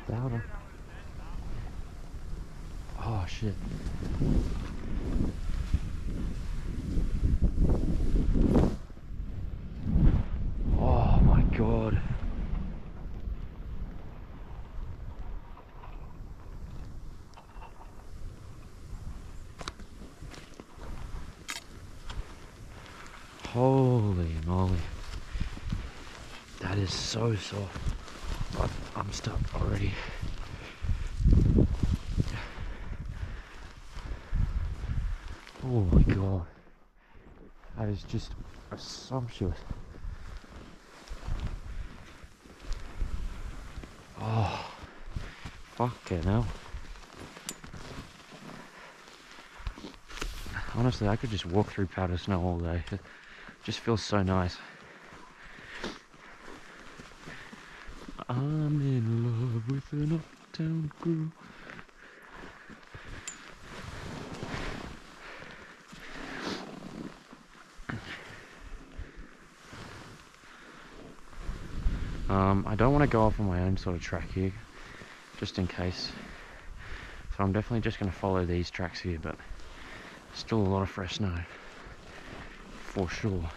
Louder. Oh shit. Oh my god. Holy moly. That is so soft. But I'm stuck already. Oh my god. That is just sumptuous. Oh, fucking hell. Honestly, I could just walk through powder snow all day. It just feels so nice. I'm in love with an uptown girl. I don't want to go off on my own sort of track here, just in case. So I'm definitely just going to follow these tracks here, but still a lot of fresh snow, for sure.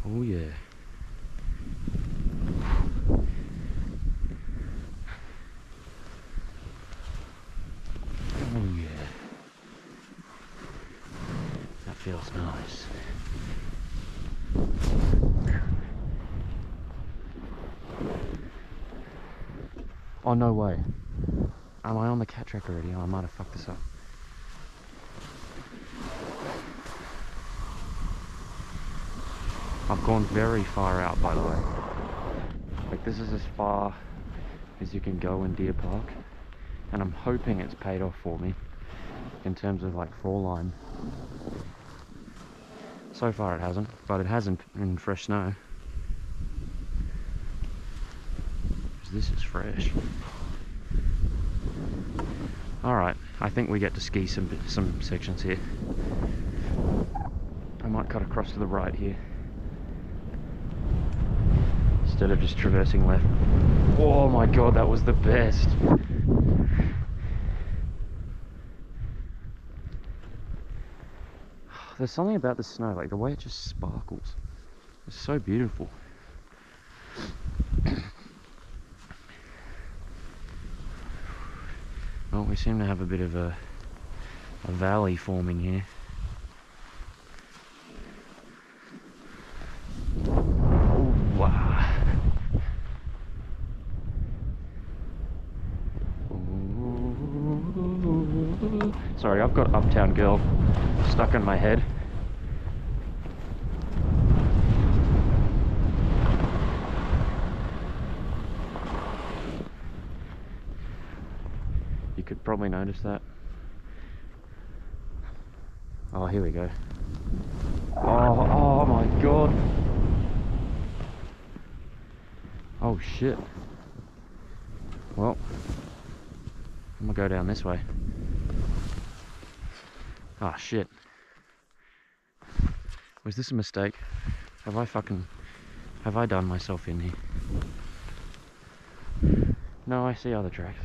Oh yeah. Oh yeah. That feels nice. Oh no way. Am I on the cat track already? Oh, I might have fucked this up. I've gone very far out, by the way. Like, this is as far as you can go in Deer Park, and I'm hoping it's paid off for me in terms of like fall line. So far it hasn't, but it hasn't in fresh snow. This is fresh. Alright, I think we get to ski some sections here. I might cut across to the right here, instead of just traversing left. Oh my god, that was the best! There's something about the snow, like the way it just sparkles. It's so beautiful. Well, we seem to have a bit of a valley forming here. Sorry, I've got Uptown Girl stuck in my head. You could probably notice that. Oh, here we go. Oh my god. Oh shit. Well, I'm gonna go down this way. Ah, shit. Was this a mistake? Have I done myself in here? No, I see other tracks.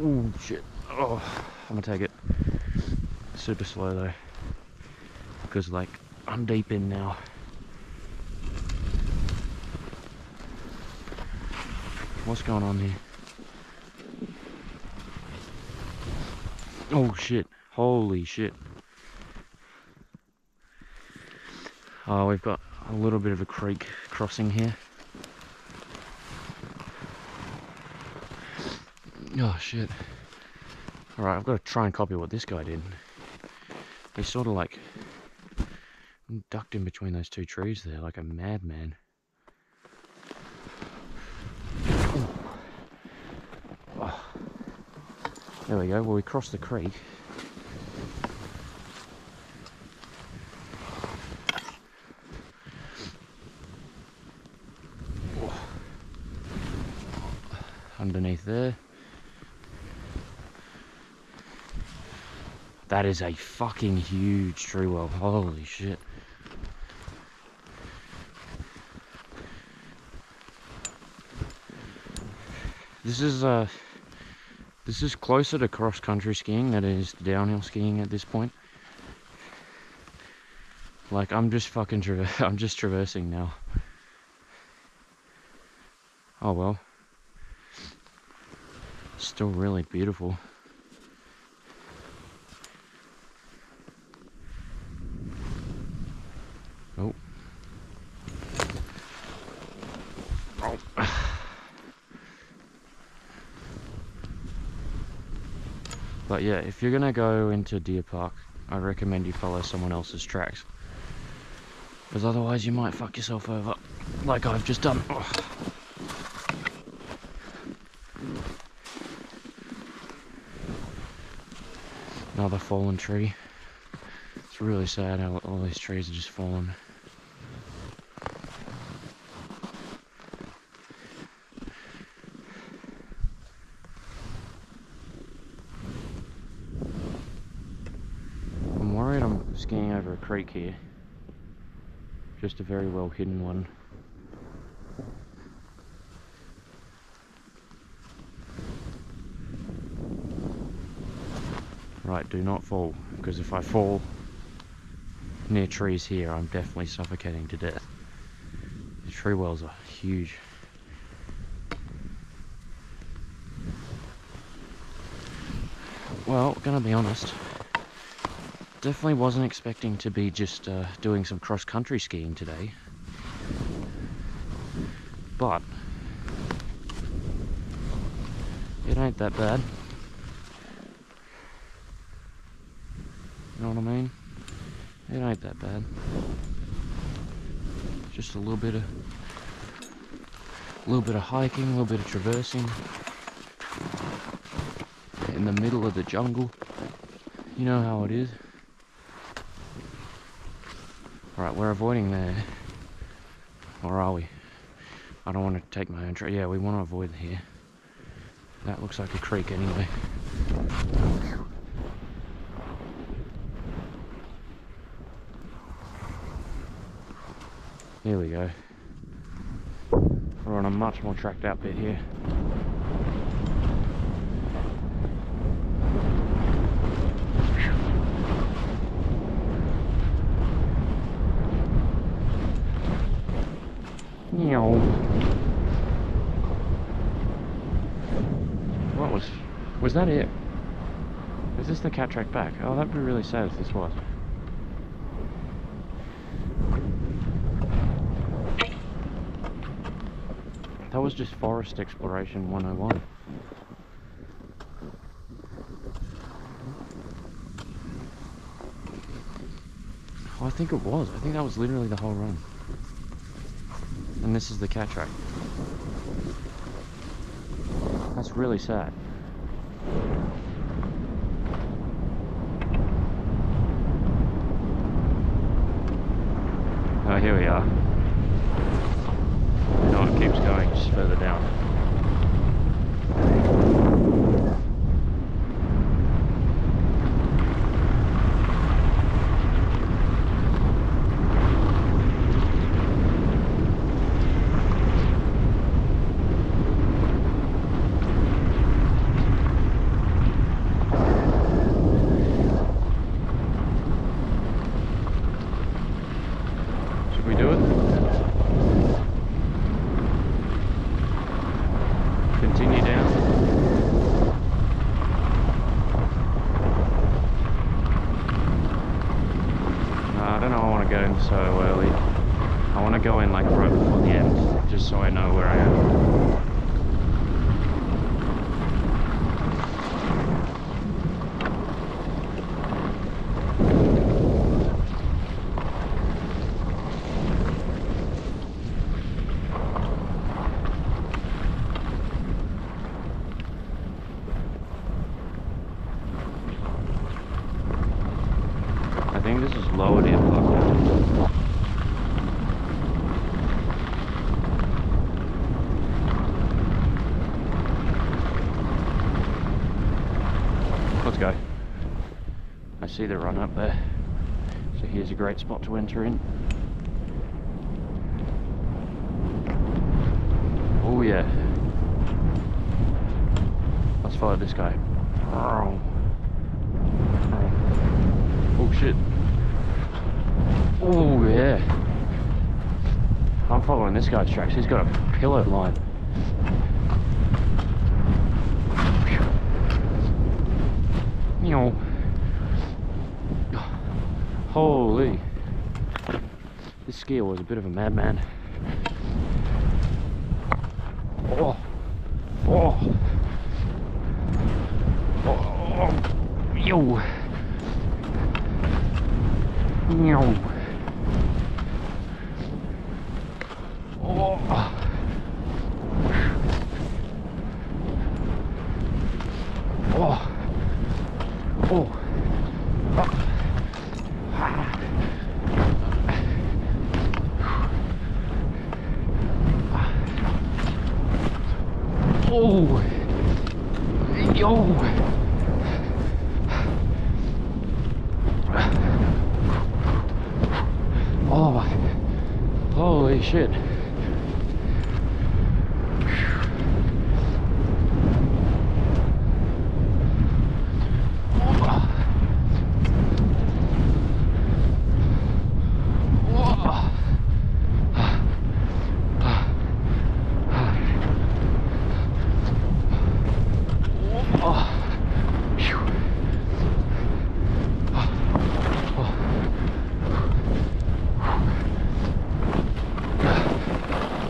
Oh shit. Oh, I'm gonna take it super slow though, because like I'm deep in now. What's going on here? Oh shit. Holy shit. Oh, we've got a little bit of a creek crossing here. Oh shit. Alright, I've got to try and copy what this guy did. He sort of like ducked in between those two trees there like a madman. Oh. There we go. Well, we crossed the creek. Oh. Underneath there. That is a fucking huge tree well. Holy shit. This is closer to cross-country skiing than it is to downhill skiing at this point. Like, I'm just I'm just traversing now. Oh well. Still really beautiful. Oh. Oh. But yeah, if you're gonna go into Deer Park, I recommend you follow someone else's tracks. Because otherwise you might fuck yourself over, like I've just done. Oh. Another fallen tree. It's really sad how all these trees are just fallen. I'm worried I'm skiing over a creek here. Just a very well hidden one. Right, do not fall, because if I fall near trees here, I'm definitely suffocating to death. The tree wells are huge. Well, gonna be honest, definitely wasn't expecting to be just doing some cross-country skiing today. But it ain't that bad. You know what I mean? It ain't that bad. Just a little bit of hiking, a little bit of traversing in the middle of the jungle. You know how it is. Right, we're avoiding there. Or are we? I don't want to take my own track. Yeah, we want to avoid here. That looks like a creek anyway. Here we go. We're on a much more tracked out bit here. What was that it? Is this the cat track back? Oh, that'd be really sad if this was. That was just Forest Exploration 101. Oh, I think it was. I think that was literally the whole run. And this is the cat track. That's really sad. Oh, here we are. No, it keeps going just further down. Should we do it? Continue down. I don't know, I want to go in so early. I want to go in like right before the end, just so I know where I am. I think this is lower Deer Park now. Let's go. I see the run up there. So here's a great spot to enter in. Oh yeah. Let's follow this guy. Oh shit. Oh yeah. I'm following this guy's tracks. He's got a pillow line. Holy. This skier was a bit of a madman. Oh. Oh. Oh. Yo. Yo. Oh. Oh. Oh. Oh, yo. Oh my, holy shit.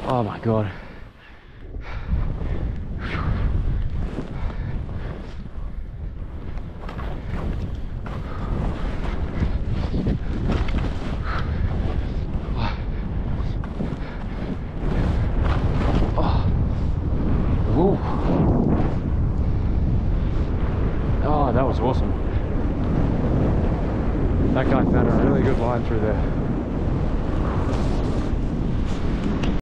Oh my god. Oh, that was awesome. That guy found a really good line through there.